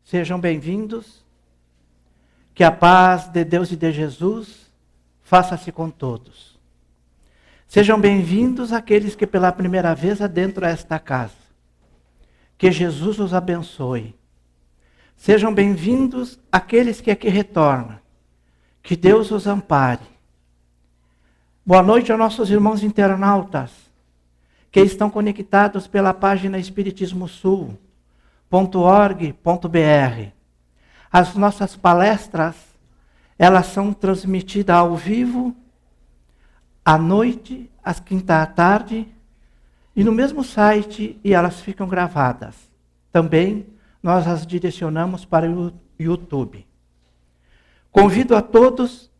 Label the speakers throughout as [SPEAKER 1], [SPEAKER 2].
[SPEAKER 1] Sejam bem-vindos. Que a paz de Deus e de Jesus faça-se com todos. Sejam bem-vindos aqueles que pela primeira vez adentram esta casa. Que Jesus os abençoe. Sejam bem-vindos aqueles que aqui retornam. Que Deus os ampare. Boa noite aos nossos irmãos internautas que estão conectados pela página espiritismosul.org.br. As nossas palestras, elas são transmitidas ao vivo, à noite, às quinta à tarde, e no mesmo site, e elas ficam gravadas. Também nós as direcionamos para o YouTube. Convido a todos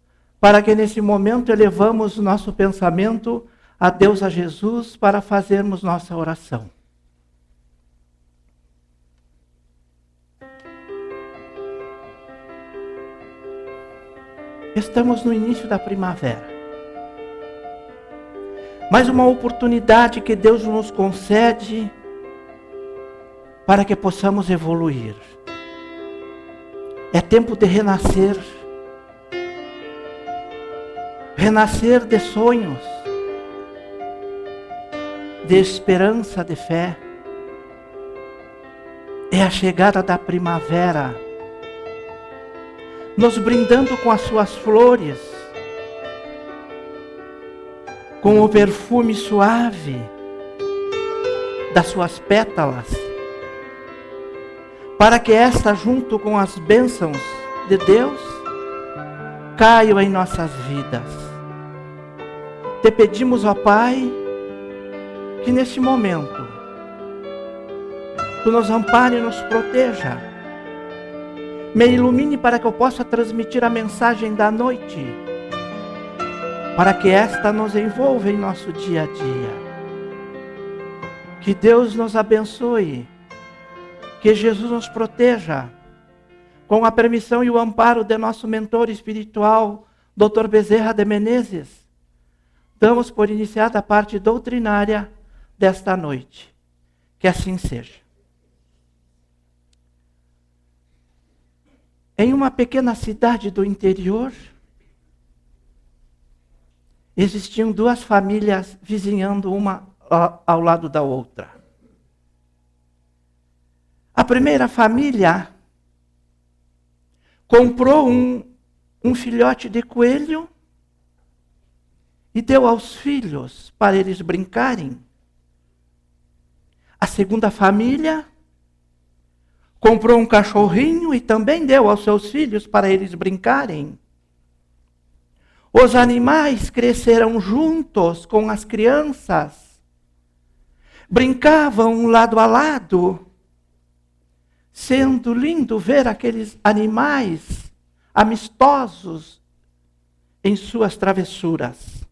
[SPEAKER 1] para que nesse momento elevamos nosso pensamento a Deus, a Jesus, para fazermos nossa oração. Estamos no início da primavera. Mais uma oportunidade que Deus nos concede para que possamos evoluir. É tempo de renascer. Renascer de sonhos, de esperança, de fé. É a chegada da primavera, nos brindando com as suas flores, com o perfume suave das suas pétalas, para que esta, junto com as bênçãos de Deus, caiam em nossas vidas. Te pedimos, ó Pai, que nesse momento Tu nos ampare e nos proteja. Me ilumine para que eu possa transmitir a mensagem da noite, para que esta nos envolva em nosso dia a dia. Que Deus nos abençoe, que Jesus nos proteja, com a permissão e o amparo de nosso mentor espiritual, Dr. Bezerra de Menezes. Damos por iniciada a parte doutrinária desta noite. Que assim seja. Em uma pequena cidade do interior, existiam duas famílias vizinhando uma ao lado da outra. A primeira família comprou um filhote de coelho e deu aos filhos para eles brincarem. A segunda família comprou um cachorrinho e também deu aos seus filhos para eles brincarem. Os animais cresceram juntos com as crianças, brincavam lado a lado, sendo lindo ver aqueles animais amistosos em suas travessuras.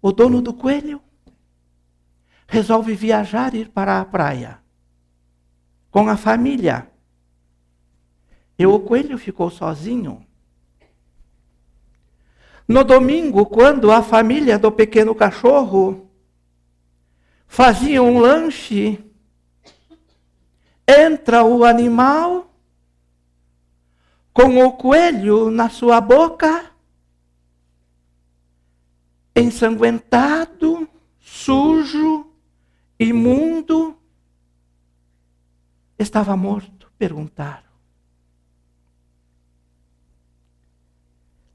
[SPEAKER 1] O dono do coelho resolve viajar e ir para a praia com a família. E o coelho ficou sozinho. No domingo, quando a família do pequeno cachorro fazia um lanche, entra o animal com o coelho na sua boca, ensanguentado, sujo, imundo. Estava morto, perguntaram.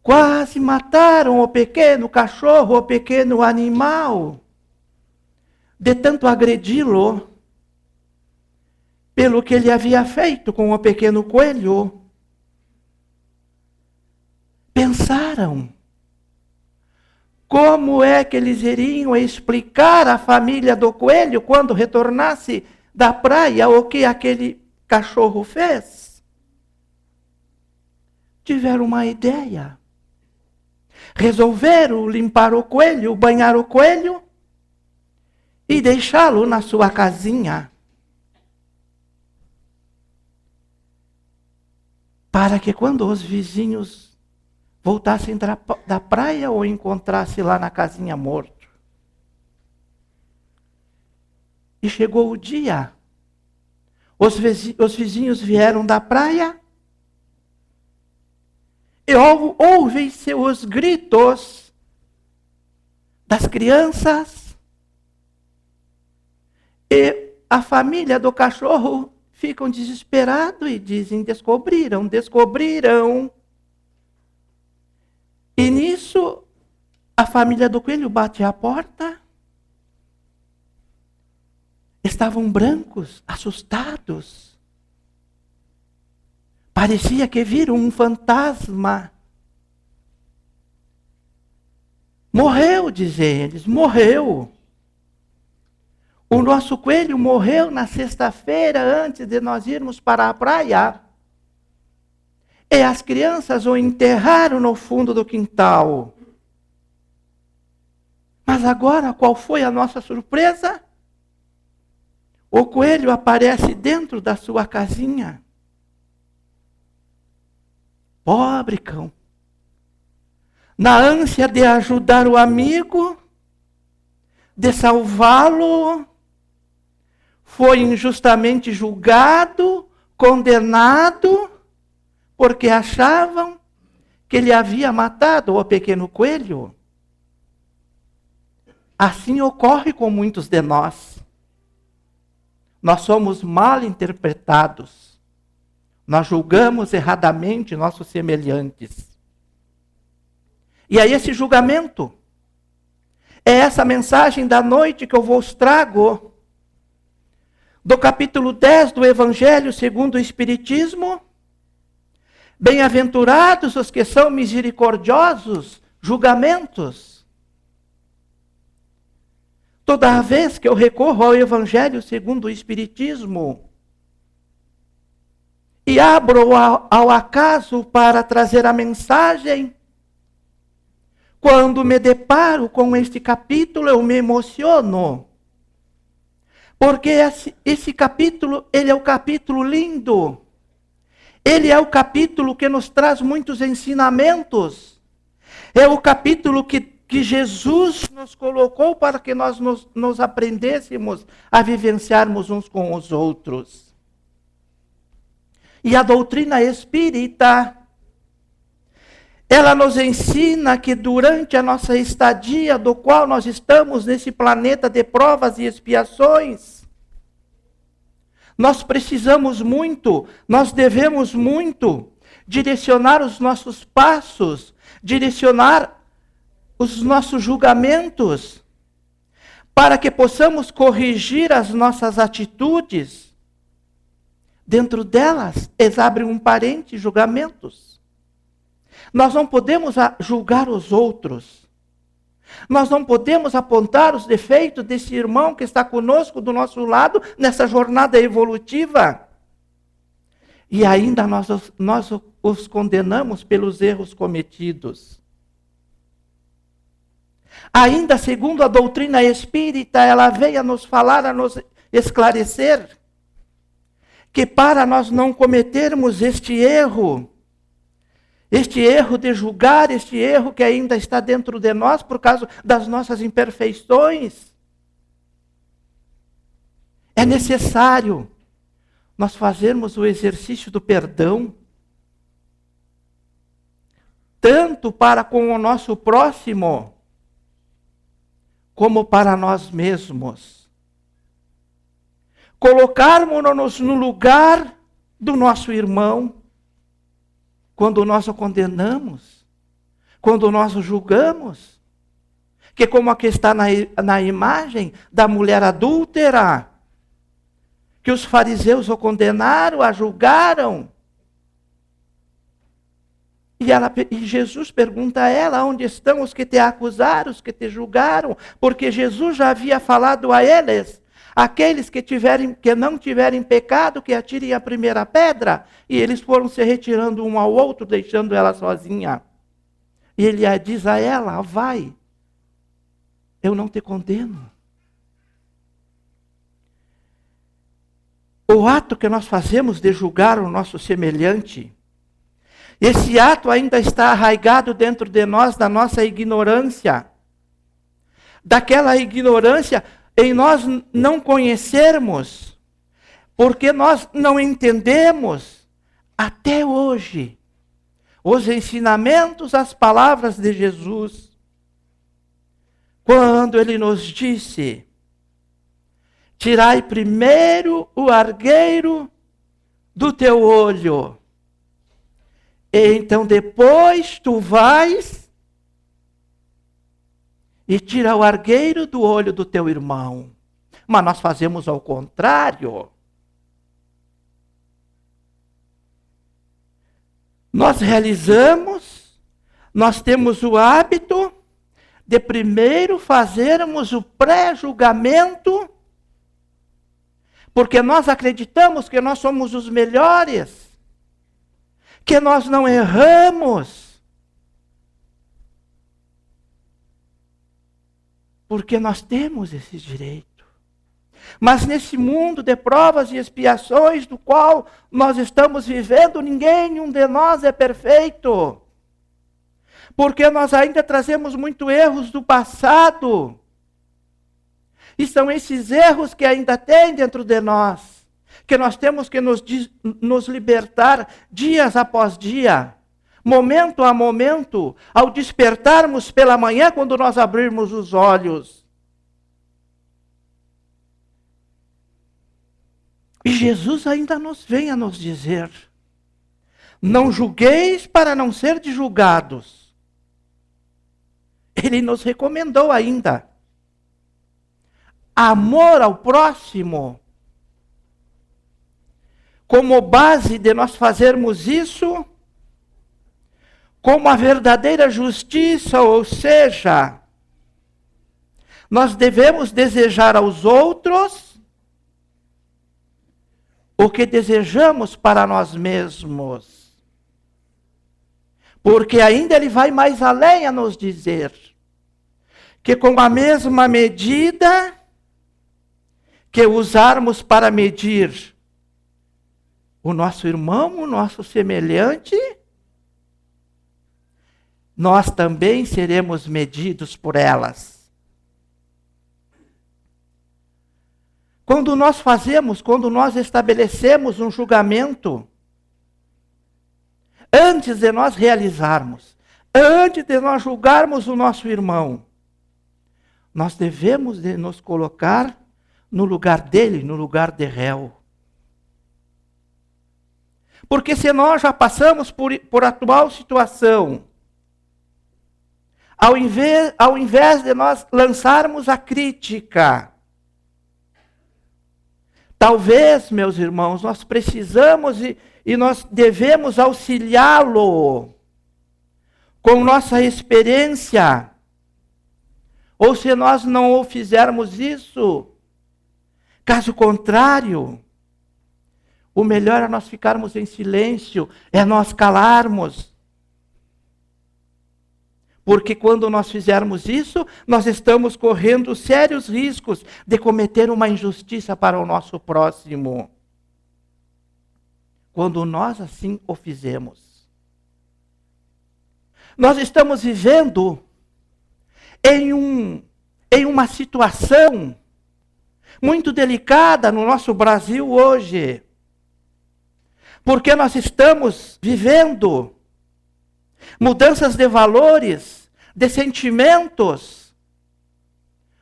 [SPEAKER 1] Quase mataram o pequeno cachorro, o pequeno animal, de tanto agredi-lo, pelo que ele havia feito com o pequeno coelho. Pensaram, como é que eles iriam explicar à família do coelho, quando retornasse da praia, o que aquele cachorro fez? Tiveram uma ideia. Resolveram limpar o coelho, banhar o coelho e deixá-lo na sua casinha, para que quando os vizinhos voltassem da praia ou encontrassem lá na casinha morto. E chegou o dia. Os vizinhos vieram da praia e ouvem-se os gritos das crianças e a família do cachorro ficam desesperados e dizem: descobriram. E nisso, a família do coelho bate à porta. Estavam brancos, assustados. Parecia que viram um fantasma. Morreu, dizem eles, morreu. O nosso coelho morreu na sexta-feira antes de nós irmos para a praia. E as crianças o enterraram no fundo do quintal. Mas agora, qual foi a nossa surpresa? O coelho aparece dentro da sua casinha. Pobre cão. Na ânsia de ajudar o amigo, de salvá-lo, foi injustamente julgado, condenado, porque achavam que ele havia matado o pequeno coelho. Assim ocorre com muitos de nós. Nós somos mal interpretados. Nós julgamos erradamente nossos semelhantes. E aí esse julgamento, é essa mensagem da noite que eu vos trago, do capítulo 10 do Evangelho segundo o Espiritismo. Bem-aventurados os que são misericordiosos, julgamentos. Toda vez que eu recorro ao Evangelho segundo o Espiritismo e abro ao acaso para trazer a mensagem, quando me deparo com este capítulo, eu me emociono. Porque esse capítulo, ele é um capítulo lindo. Ele é o capítulo que nos traz muitos ensinamentos. É o capítulo que Jesus nos colocou para que nós nos aprendêssemos a vivenciarmos uns com os outros. E a doutrina espírita, ela nos ensina que durante a nossa estadia, do qual nós estamos nesse planeta de provas e expiações, nós precisamos muito, nós devemos muito direcionar os nossos passos, direcionar os nossos julgamentos, para que possamos corrigir as nossas atitudes. Dentro delas, eles abrem um parênteses, julgamentos. Nós não podemos julgar os outros. Nós não podemos apontar os defeitos desse irmão que está conosco do nosso lado nessa jornada evolutiva. E ainda nós os condenamos pelos erros cometidos. Ainda segundo a doutrina espírita, ela veio a nos falar, a nos esclarecer, que para nós não cometermos este erro de julgar, este erro que ainda está dentro de nós por causa das nossas imperfeições, é necessário nós fazermos o exercício do perdão, tanto para com o nosso próximo, como para nós mesmos. Colocarmos-nos no lugar do nosso irmão, quando nós o condenamos, quando nós o julgamos, que como aqui está na imagem da mulher adúltera, que os fariseus o condenaram, a julgaram. E Jesus pergunta a ela: onde estão os que te acusaram, os que te julgaram? Porque Jesus já havia falado a eles: aqueles que não tiverem pecado, que atirem a primeira pedra. E eles foram se retirando um ao outro, deixando ela sozinha. E ele diz a ela: vai, eu não te condeno. O ato que nós fazemos de julgar o nosso semelhante, esse ato ainda está arraigado dentro de nós, da nossa ignorância. Daquela ignorância em nós não conhecermos, Porque nós não entendemos até hoje os ensinamentos, as palavras de Jesus. Quando ele nos disse: tirai primeiro o argueiro do teu olho, e então depois tu vais e tira o argueiro do olho do teu irmão. Mas nós fazemos ao contrário. Nós realizamos, nós temos o hábito de primeiro fazermos o pré-julgamento, porque nós acreditamos que nós somos os melhores, que nós não erramos, porque nós temos esse direito. Mas nesse mundo de provas e expiações do qual nós estamos vivendo, nenhum de nós é perfeito. Porque nós ainda trazemos muitos erros do passado. E são esses erros que ainda tem dentro de nós, que nós temos que nos libertar dias após dia, momento a momento, ao despertarmos pela manhã, quando nós abrirmos os olhos. E Jesus ainda vem a nos dizer: não julgueis para não ser julgados. Ele nos recomendou ainda amor ao próximo. Como base de nós fazermos isso, como a verdadeira justiça, ou seja, nós devemos desejar aos outros o que desejamos para nós mesmos. Porque ainda ele vai mais além a nos dizer que com a mesma medida que usarmos para medir o nosso irmão, o nosso semelhante, nós também seremos medidos por elas. Quando nós estabelecemos um julgamento, antes de nós realizarmos, antes de nós julgarmos o nosso irmão, nós devemos de nos colocar no lugar dele, no lugar de réu. Porque se nós já passamos por atual situação, ao invés de nós lançarmos a crítica, talvez, meus irmãos, nós precisamos e nós devemos auxiliá-lo com nossa experiência. Ou se nós não o fizermos isso, caso contrário, o melhor é nós ficarmos em silêncio, é nós calarmos. Porque quando nós fizermos isso, nós estamos correndo sérios riscos de cometer uma injustiça para o nosso próximo. Quando nós assim o fizemos. Nós estamos vivendo em uma situação muito delicada no nosso Brasil hoje. Porque nós estamos vivendo mudanças de valores, de sentimentos,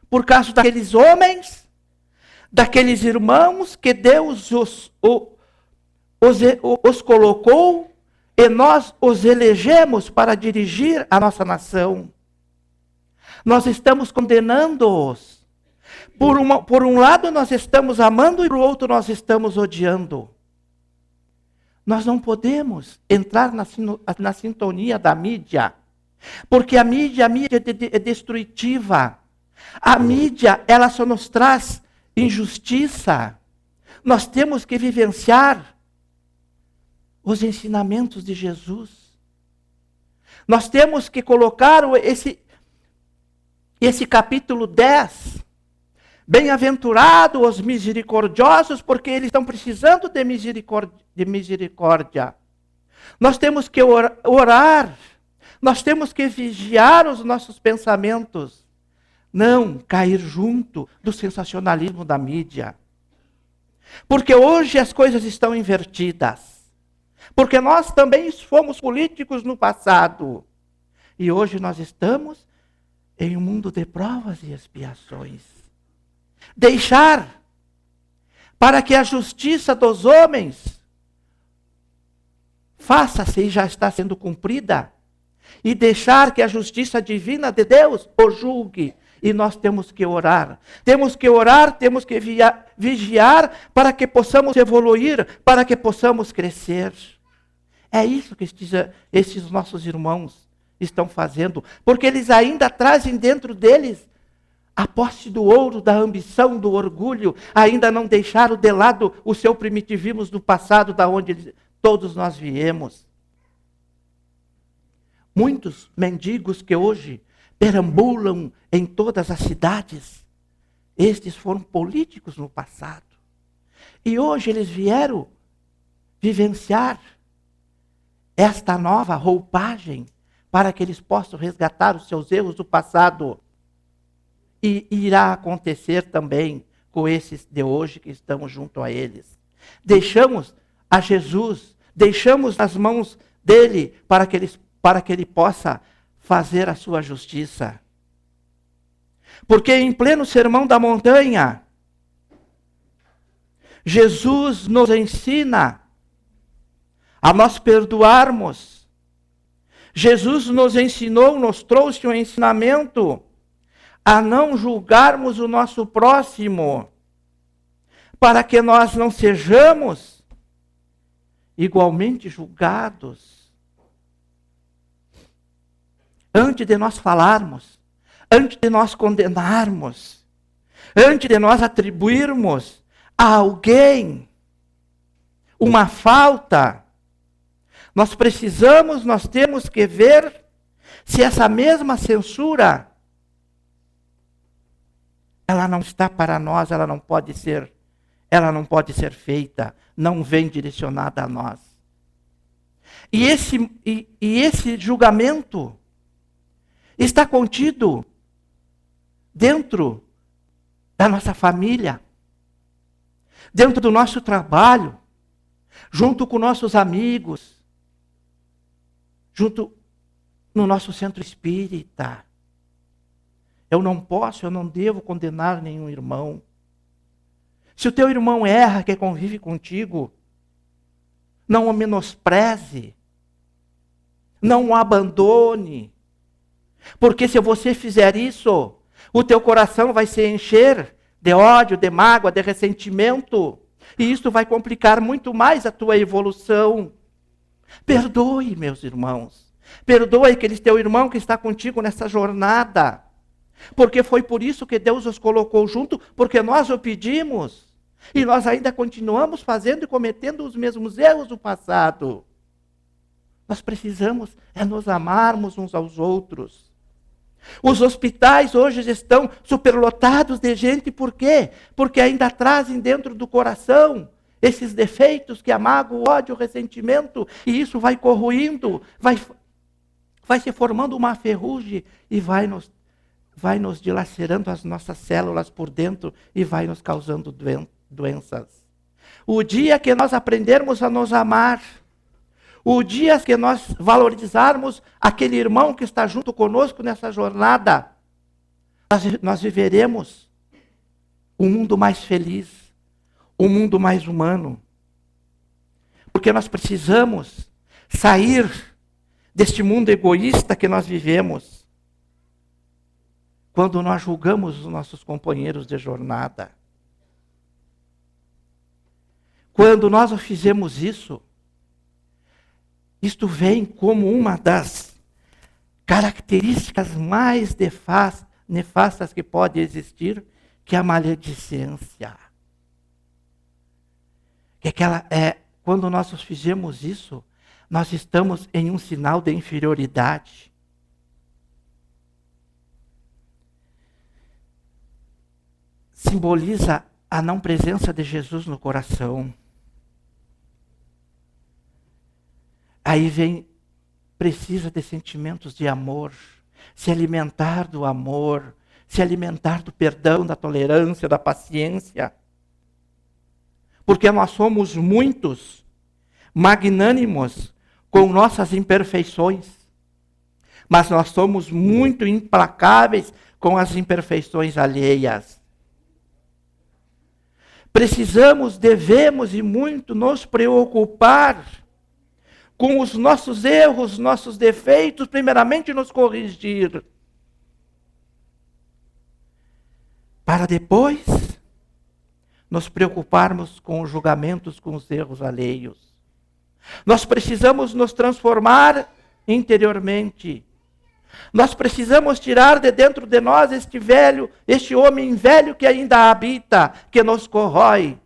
[SPEAKER 1] por causa daqueles homens, daqueles irmãos que Deus os colocou e nós os elegemos para dirigir a nossa nação. Nós estamos condenando-os. Por um lado nós estamos amando e por outro nós estamos odiando. Nós não podemos entrar na sintonia da mídia, porque a mídia é destrutiva. A mídia, ela só nos traz injustiça. Nós temos que vivenciar os ensinamentos de Jesus. Nós temos que colocar esse capítulo 10, bem-aventurados os misericordiosos, porque eles estão precisando de misericórdia. Nós temos que orar, nós temos que vigiar os nossos pensamentos, não cair junto do sensacionalismo da mídia. Porque hoje as coisas estão invertidas. Porque nós também fomos políticos no passado. E hoje nós estamos em um mundo de provas e expiações. Deixar para que a justiça dos homens faça-se e já está sendo cumprida. E deixar que a justiça divina de Deus o julgue. E nós temos que orar. Temos que orar, temos que vigiar para que possamos evoluir, para que possamos crescer. É isso que esses nossos irmãos estão fazendo. Porque eles ainda trazem dentro deles a posse do ouro, da ambição, do orgulho. Ainda não deixaram de lado o seu primitivismo do passado, da onde todos nós viemos. Muitos mendigos que hoje perambulam em todas as cidades, estes foram políticos no passado. E hoje eles vieram vivenciar esta nova roupagem para que eles possam resgatar os seus erros do passado. E irá acontecer também com esses de hoje que estamos junto a eles. Deixamos a Jesus, deixamos nas mãos dele para que ele possa fazer a sua justiça. Porque em pleno sermão da montanha, Jesus nos ensina a nós perdoarmos. Jesus nos ensinou, nos trouxe um ensinamento a não julgarmos o nosso próximo, para que nós não sejamos igualmente julgados. Antes de nós falarmos, antes de nós condenarmos, antes de nós atribuirmos a alguém uma falta, nós temos que ver se essa mesma censura, ela não está para nós, ela não pode ser feita, não vem direcionada a nós. E esse julgamento está contido dentro da nossa família, dentro do nosso trabalho, junto com nossos amigos, junto no nosso centro espírita. Eu não devo condenar nenhum irmão. Se o teu irmão erra, que convive contigo, não o menospreze, não o abandone. Porque se você fizer isso, o teu coração vai se encher de ódio, de mágoa, de ressentimento. E isso vai complicar muito mais a tua evolução. Perdoe, meus irmãos. Perdoe aquele teu irmão que está contigo nessa jornada. Porque foi por isso que Deus os colocou junto, porque nós o pedimos. E nós ainda continuamos fazendo e cometendo os mesmos erros do passado. Nós precisamos nos amarmos uns aos outros. Os hospitais hoje estão superlotados de gente, por quê? Porque ainda trazem dentro do coração esses defeitos que a mágoa, o ódio, o ressentimento, e isso vai corroindo, vai se formando uma ferrugem e vai nos dilacerando as nossas células por dentro e vai nos causando doenças. O dia que nós aprendermos a nos amar, o dia que nós valorizarmos aquele irmão que está junto conosco nessa jornada, nós viveremos um mundo mais feliz, um mundo mais humano. Porque nós precisamos sair deste mundo egoísta que nós vivemos, quando nós julgamos os nossos companheiros de jornada. Quando nós fizemos isso, isto vem como uma das características mais nefastas que pode existir, que é a maledicência. Quando nós fizemos isso, nós estamos em um sinal de inferioridade. Simboliza a não presença de Jesus no coração. Aí precisa de sentimentos de amor, se alimentar do amor, se alimentar do perdão, da tolerância, da paciência. porque nós somos muitos, magnânimos com nossas imperfeições, mas nós somos muito implacáveis com as imperfeições alheias. Precisamos, devemos e muito nos preocupar com os nossos erros, nossos defeitos, primeiramente nos corrigir, para depois nos preocuparmos com os julgamentos, com os erros alheios. Nós precisamos nos transformar interiormente. Nós precisamos tirar de dentro de nós este homem velho que ainda habita, que nos corrói,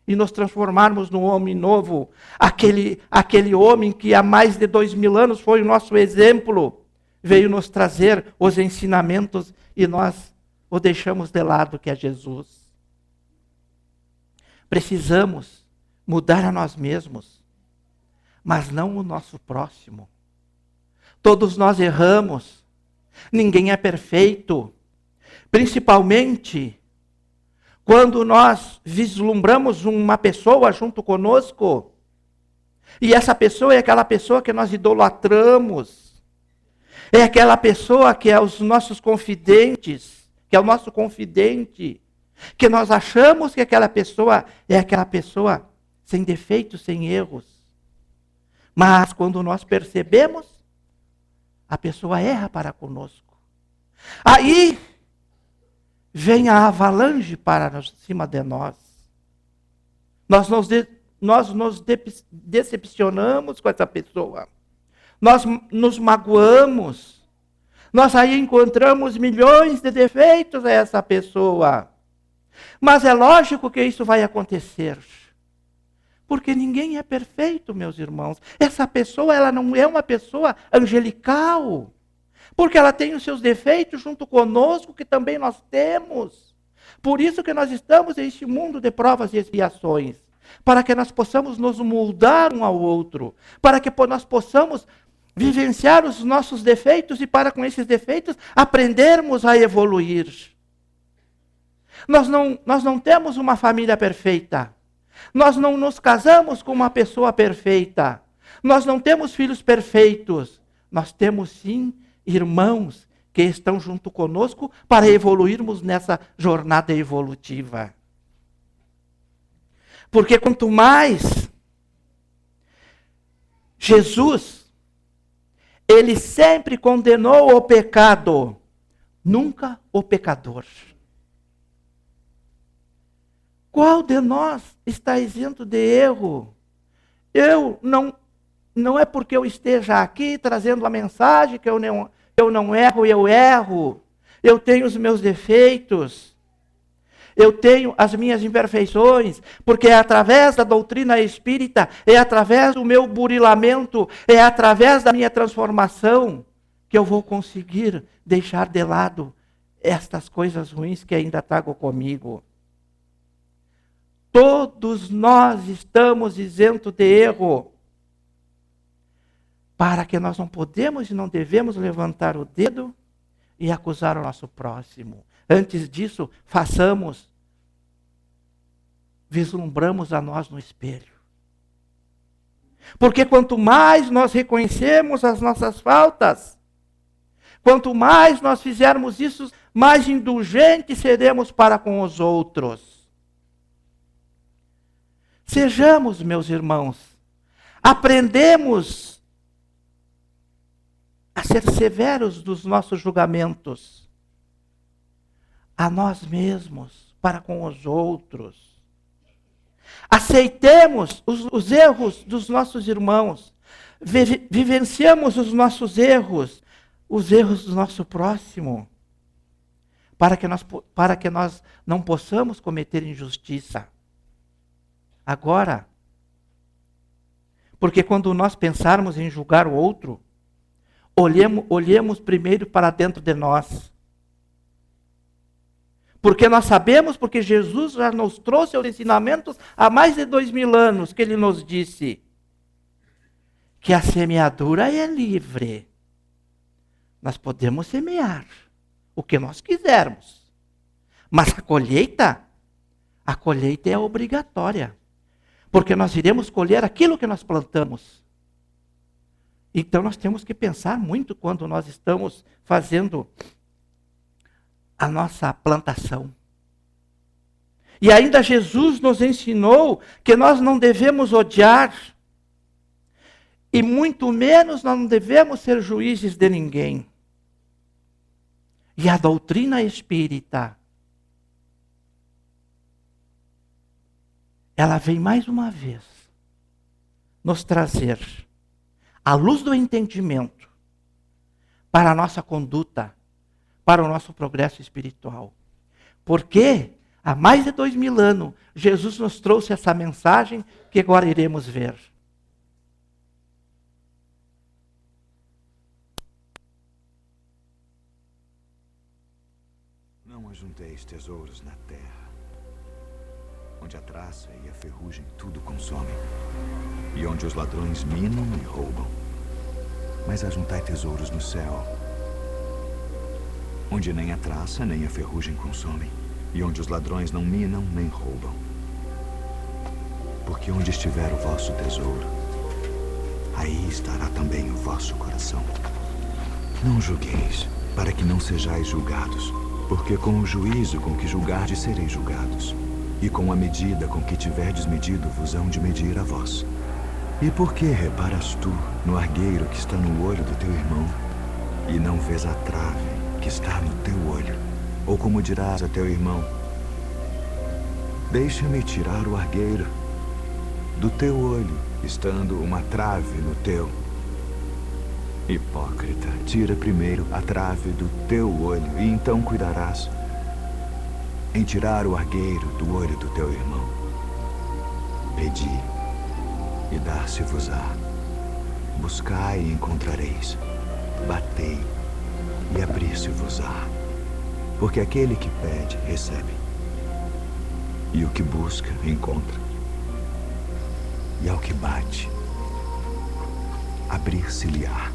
[SPEAKER 1] e nos transformarmos num homem novo. Aquele homem que há mais de 2000 anos foi o nosso exemplo, veio nos trazer os ensinamentos e nós o deixamos de lado, que é Jesus. Precisamos mudar a nós mesmos, mas não o nosso próximo. Todos nós erramos, ninguém é perfeito, principalmente quando nós vislumbramos uma pessoa junto conosco, e essa pessoa é aquela pessoa que nós idolatramos, é aquela pessoa que é os nossos confidentes, que é o nosso confidente, que nós achamos que aquela pessoa é aquela pessoa sem defeitos, sem erros. Mas quando nós percebemos, a pessoa erra para conosco. Aí vem a avalanche para cima de nós. Nós nos decepcionamos com essa pessoa. Nós nos magoamos. Nós aí encontramos milhões de defeitos a essa pessoa. Mas é lógico que isso vai acontecer. Porque ninguém é perfeito, meus irmãos. Essa pessoa, ela não é uma pessoa angelical. Porque ela tem os seus defeitos junto conosco, que também nós temos. Por isso que nós estamos neste mundo de provas e expiações. Para que nós possamos nos moldar um ao outro. Para que nós possamos vivenciar os nossos defeitos e para com esses defeitos aprendermos a evoluir. Nós não temos uma família perfeita. Nós não nos casamos com uma pessoa perfeita. Nós não temos filhos perfeitos. Nós temos sim irmãos que estão junto conosco para evoluirmos nessa jornada evolutiva. Porque quanto mais Jesus, ele sempre condenou o pecado, nunca o pecador. Qual de nós está isento de erro? Não é porque eu esteja aqui trazendo a mensagem que eu não erro, eu erro. Eu tenho os meus defeitos. Eu tenho as minhas imperfeições, porque é através da doutrina espírita, é através do meu burilamento, é através da minha transformação que eu vou conseguir deixar de lado estas coisas ruins que ainda trago comigo. Todos nós estamos isentos de erro. Para que nós não podemos e não devemos levantar o dedo e acusar o nosso próximo. Antes disso, vislumbramos a nós no espelho. Porque quanto mais nós reconhecemos as nossas faltas, quanto mais nós fizermos isso, mais indulgentes seremos para com os outros. Sejamos, meus irmãos, aprendemos a ser severos dos nossos julgamentos, a nós mesmos, para com os outros. Aceitemos os erros dos nossos irmãos, vivenciamos os nossos erros, os erros do nosso próximo, para que nós não possamos cometer injustiça. Agora, porque quando nós pensarmos em julgar o outro, olhemos primeiro para dentro de nós. Porque nós sabemos, porque Jesus já nos trouxe os ensinamentos há mais de 2000 anos, que ele nos disse que a semeadura é livre. Nós podemos semear o que nós quisermos. Mas a colheita é obrigatória. Porque nós iremos colher aquilo que nós plantamos. Então nós temos que pensar muito quando nós estamos fazendo a nossa plantação. E ainda Jesus nos ensinou que nós não devemos odiar, e muito menos nós não devemos ser juízes de ninguém. E a doutrina espírita, ela vem mais uma vez nos trazer a luz do entendimento para a nossa conduta, para o nosso progresso espiritual. Porque há mais de 2000 anos, Jesus nos trouxe essa mensagem que agora iremos ver.
[SPEAKER 2] Não ajunteis tesouros na terra, onde a traça e a ferrugem tudo consomem, e onde os ladrões minam e roubam. Mas ajuntai tesouros no céu, onde nem a traça nem a ferrugem consomem, e onde os ladrões não minam nem roubam. Porque onde estiver o vosso tesouro, aí estará também o vosso coração. Não julgueis, para que não sejais julgados, porque com o juízo com que julgardes sereis julgados, e com a medida com que tiverdes medido vos hão de medir a vós. E por que reparas tu no argueiro que está no olho do teu irmão, e não vês a trave que está no teu olho? Ou como dirás a teu irmão: deixa-me tirar o argueiro do teu olho, estando uma trave no teu? Hipócrita, tira primeiro a trave do teu olho, e então cuidarás em tirar o argueiro do olho do teu irmão. Pedi, e dar-se-vos-á. Buscai e encontrareis. Batei, e abrir-se-vos-á. Porque aquele que pede, recebe. E o que busca, encontra. E ao que bate, abrir-se-lhe-á.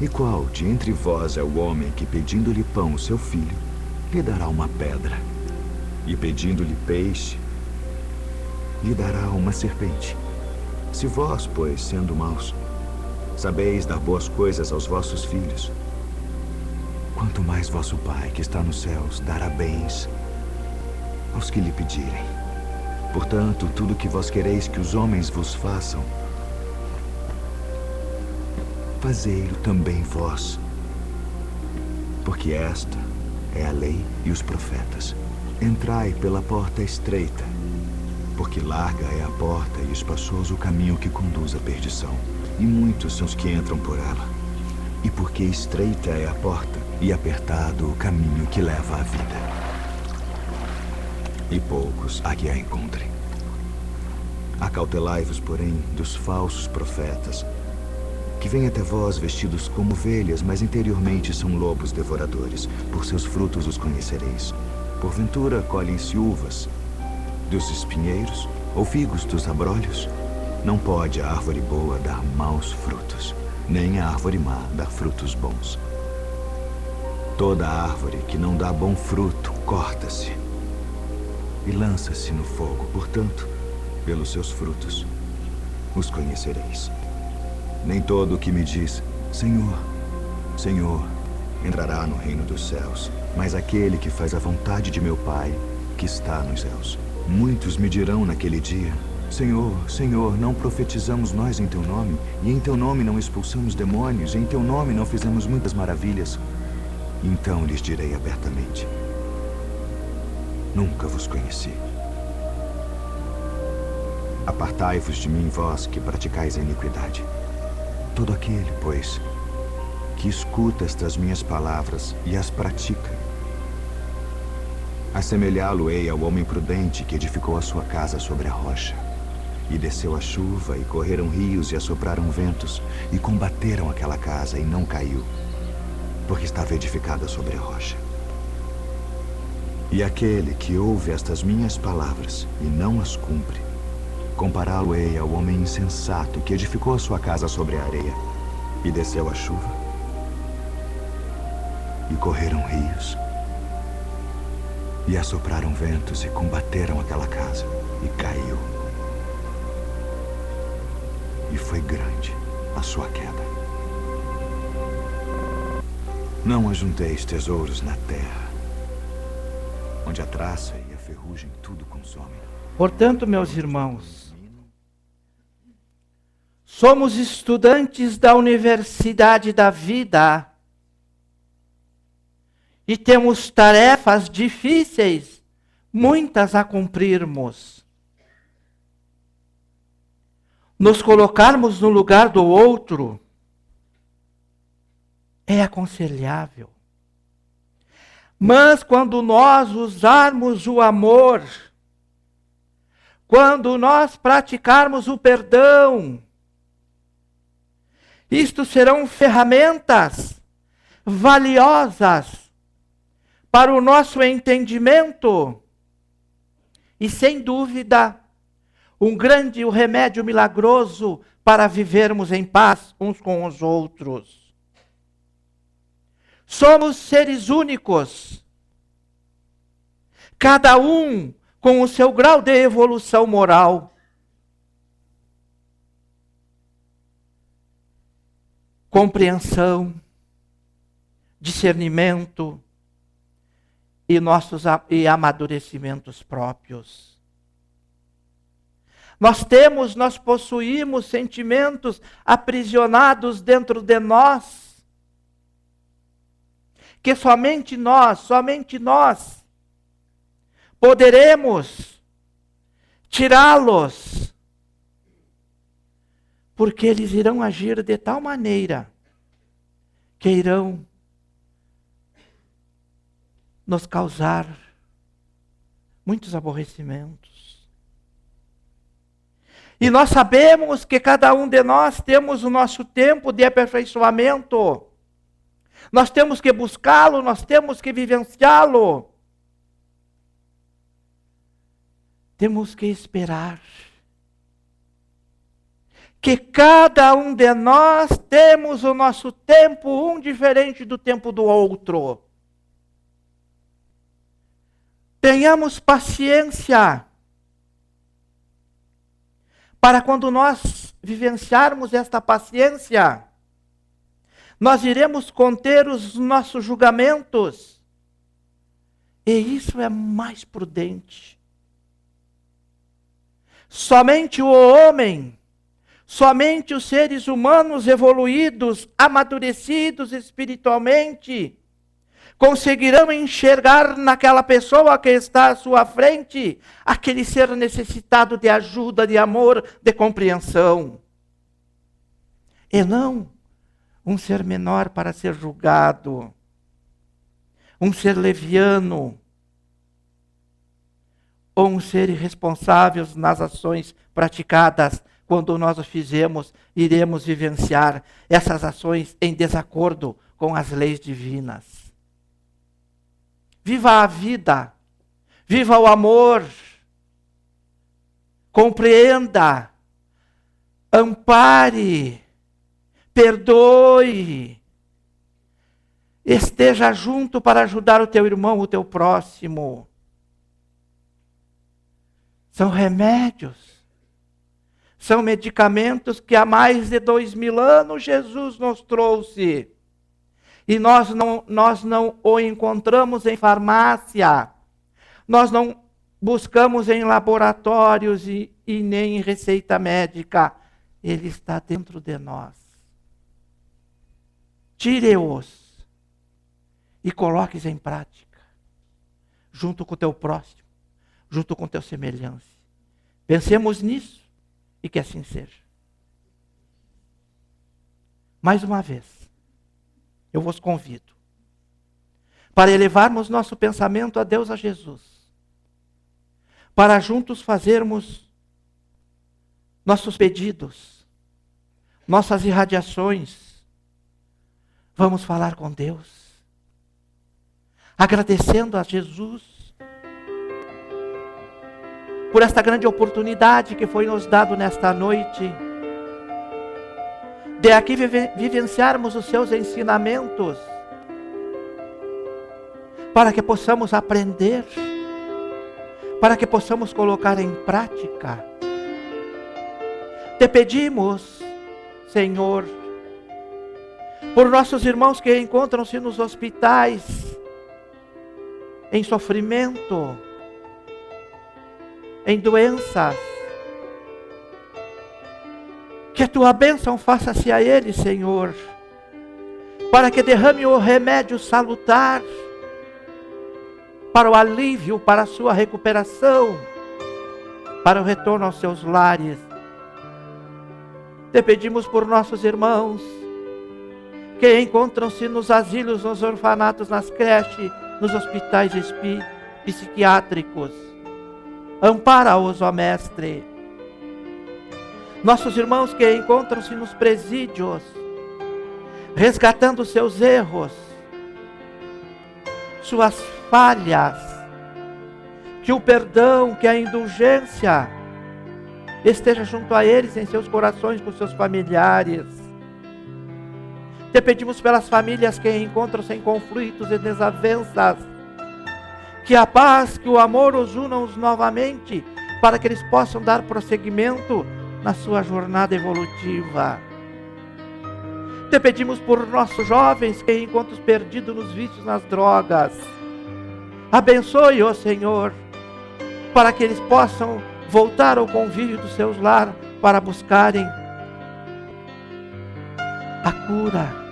[SPEAKER 2] E qual de entre vós é o homem que, pedindo-lhe pão, o seu filho, lhe dará uma pedra? E pedindo-lhe peixe, lhe dará uma serpente? Se vós, pois, sendo maus, sabeis dar boas coisas aos vossos filhos, quanto mais vosso Pai, que está nos céus, dará bens aos que lhe pedirem. Portanto, tudo que vós quereis que os homens vos façam, fazei-lo também vós. Porque esta é a lei e os profetas. Entrai pela porta estreita, porque larga é a porta e espaçoso o caminho que conduz à perdição, e muitos são os que entram por ela. E porque estreita é a porta e apertado o caminho que leva à vida, e poucos há que a encontrem. Acautelai-vos, porém, dos falsos profetas, que vêm até vós vestidos como ovelhas, mas interiormente são lobos devoradores. Por seus frutos os conhecereis. Porventura colhem-se uvas dos espinheiros, ou figos dos abrolhos? Não pode a árvore boa dar maus frutos, nem a árvore má dar frutos bons. Toda árvore que não dá bom fruto, corta-se e lança-se no fogo. Portanto, pelos seus frutos os conhecereis. Nem todo o que me diz, Senhor, Senhor, entrará no reino dos céus, mas aquele que faz a vontade de meu Pai, que está nos céus. Muitos me dirão naquele dia, Senhor, Senhor, não profetizamos nós em teu nome, e em teu nome não expulsamos demônios, e em teu nome não fizemos muitas maravilhas? Então lhes direi abertamente, nunca vos conheci. Apartai-vos de mim, vós que praticais a iniquidade. Todo aquele, pois, que escuta estas minhas palavras e as pratica, assemelhá-lo-ei ao homem prudente que edificou a sua casa sobre a rocha. E desceu a chuva, e correram rios, e assopraram ventos, e combateram aquela casa, e não caiu, porque estava edificada sobre a rocha. E aquele que ouve estas minhas palavras e não as cumpre, compará-lo-ei ao homem insensato que edificou a sua casa sobre a areia. E desceu a chuva, e correram rios, e assopraram ventos, e combateram aquela casa, e caiu. e foi grande a sua queda. Não ajunteis tesouros na terra, onde a traça e a ferrugem tudo consomem.
[SPEAKER 1] Portanto, meus irmãos, somos estudantes da Universidade da Vida e temos tarefas difíceis, muitas a cumprirmos. Nos colocarmos no lugar do outro é aconselhável. Mas quando nós usarmos o amor, quando nós praticarmos o perdão, isto serão ferramentas valiosas para o nosso entendimento e, sem dúvida, um remédio milagroso para vivermos em paz uns com os outros. Somos seres únicos, cada um com o seu grau de evolução moral. Compreensão, discernimento e amadurecimentos próprios. Nós possuímos sentimentos aprisionados dentro de nós, que somente nós poderemos tirá-los, porque eles irão agir de tal maneira que irão nos causar muitos aborrecimentos. E nós sabemos que cada um de nós temos o nosso tempo de aperfeiçoamento. Nós temos que buscá-lo, nós temos que vivenciá-lo. Temos que esperar que cada um de nós temos o nosso tempo, um diferente do tempo do outro. Tenhamos paciência para quando nós vivenciarmos esta paciência, nós iremos conter os nossos julgamentos. E isso é mais prudente. Somente o homem, somente os seres humanos evoluídos, amadurecidos espiritualmente, conseguirão enxergar naquela pessoa que está à sua frente aquele ser necessitado de ajuda, de amor, de compreensão. E não um ser menor para ser julgado, um ser leviano, ou um ser irresponsável nas ações praticadas. Quando nós o fizemos, iremos vivenciar essas ações em desacordo com as leis divinas. Viva a vida, viva o amor, compreenda, ampare, perdoe, esteja junto para ajudar o teu irmão, o teu próximo. São remédios, são medicamentos que há mais de 2000 anos Jesus nos trouxe. E nós não o encontramos em farmácia, nós não buscamos em laboratórios e nem em receita médica. Ele está dentro de nós. Tire-os e coloque-os em prática, junto com o teu próximo, junto com o teu semelhante. Pensemos nisso e que assim seja. Mais uma vez, eu vos convido para elevarmos nosso pensamento a Deus, a Jesus, para juntos fazermos nossos pedidos, nossas irradiações. Vamos falar com Deus, agradecendo a Jesus por esta grande oportunidade que foi nos dado nesta noite, de aqui vivenciarmos os seus ensinamentos, para que possamos aprender, para que possamos colocar em prática. Te pedimos Senhor, por nossos irmãos que encontram-se nos hospitais, em sofrimento, em doenças. Que a tua bênção faça-se a eles, Senhor, para que derrame o remédio salutar, para o alívio, para a sua recuperação, para o retorno aos seus lares. Te pedimos por nossos irmãos que encontram-se nos asilos, nos orfanatos, nas creches, nos hospitais psiquiátricos. Ampara-os, ó Mestre. Nossos irmãos que encontram-se nos presídios, resgatando seus erros, suas falhas, que o perdão, que a indulgência esteja junto a eles, em seus corações, com seus familiares. Te pedimos pelas famílias que encontram-se em conflitos e desavenças, que a paz, que o amor os unam novamente, para que eles possam dar prosseguimento na sua jornada evolutiva. Te pedimos por nossos jovens que encontram-se perdidos nos vícios, nas drogas. Abençoe, ó Senhor, para que eles possam voltar ao convívio dos seus lares para buscarem a cura.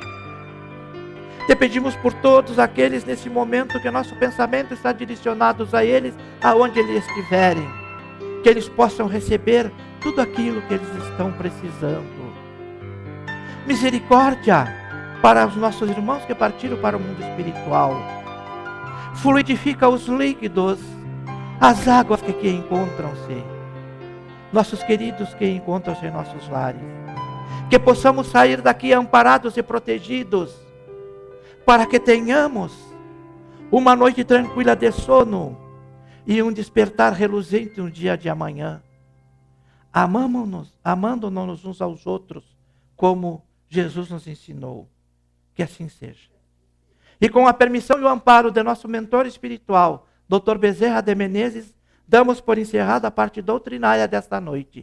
[SPEAKER 1] Te pedimos por todos aqueles nesse momento que nosso pensamento está direcionado a eles, aonde eles estiverem, que eles possam receber tudo aquilo que eles estão precisando. Misericórdia para os nossos irmãos que partiram para o mundo espiritual. Fluidifica os líquidos, as águas que aqui encontram-se, nossos queridos que encontram-se em nossos lares. Que possamos sair daqui amparados e protegidos, para que tenhamos uma noite tranquila de sono e um despertar reluzente no dia de amanhã. Amando-nos uns aos outros, como Jesus nos ensinou. Que assim seja. E com a permissão e o amparo de nosso mentor espiritual, Dr. Bezerra de Menezes, damos por encerrada a parte doutrinária desta noite.